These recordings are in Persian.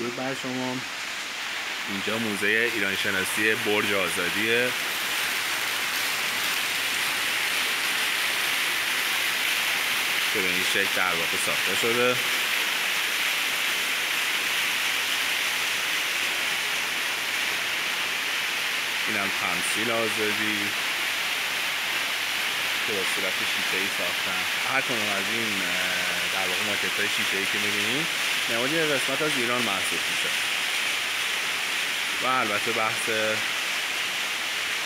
درود بر شما. اینجا موزه ایران شناسی برج آزادیه که به این شکل در واقع ساخته شده. اینم تمثیل آزادی که با صورت شیشه‌ای ساختن. هر کدوم از این در واقع ماکت‌های شیشه‌ای که می‌بینید نمادی قسمت از ایران محسوب میشه. و البته بحث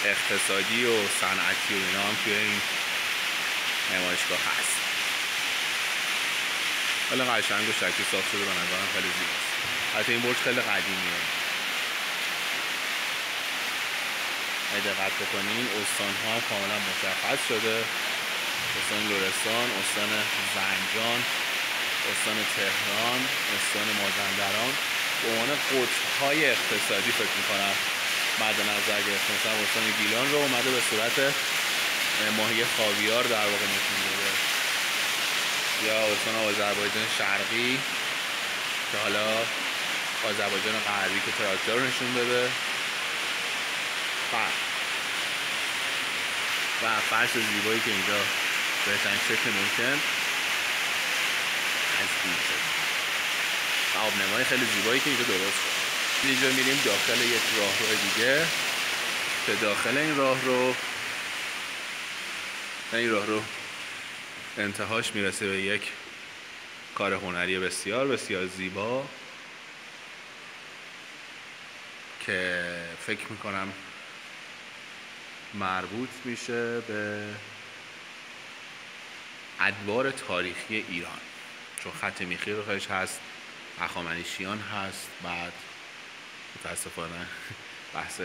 اقتصادی و صنعتی و اینا هم توی این نمایشگاه هست. خیلی قشنگ و شکلی ساخته شده، به نظرم خیلی زیباست. البته این برج خیلی قدیمیه. اگه دقت بکنین استان‌ها هم کاملا مشخص شده. استان لرستان، استان زنجان، استان تهران، استان مازندران به عنوان قطب‌های اقتصادی فکر می‌کنم مد نظر گرفته. مثلا استان گیلان رو اومده به صورت ماهی خاویار در واقع نشون داده، یا استان آذربایجان شرقی که حالا آذربایجان غربی که تراکتور رو نشون داده و فرش زیبایی که اینجا بهترین شکل ممکن تزیین شده و آبنمای خیلی زیبایی که اینجا درست شده. اینجا میریم داخل یک راهرو دیگه که داخل این راهرو انتهاش میرسه به یک کار هنری بسیار بسیار زیبا که فکر میکنم مربوط میشه به ادوار تاریخی ایران، چون خط میخی روش هست، هخامنشیان هست، بعد متاسفانه بحث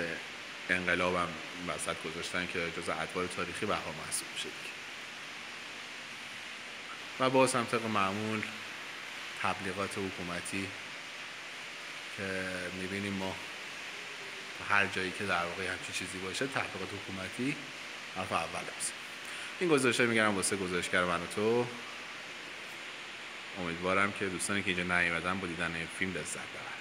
انقلاب هم وسط گذاشتن که جز ادوار تاریخی بها محسوب میشه دیگه. و باز هم طبق معمول تبلیغات حکومتی که میبینیم ما هر جایی که در واقع همچین چیزی باشه تبلیغات حکومتی حرف اول هست. این گزارش میگم واسه گزارشگر من و تو. امیدوارم که دوستانی که اینجا نیومدن با دیدن این فیلم لذت ببرن.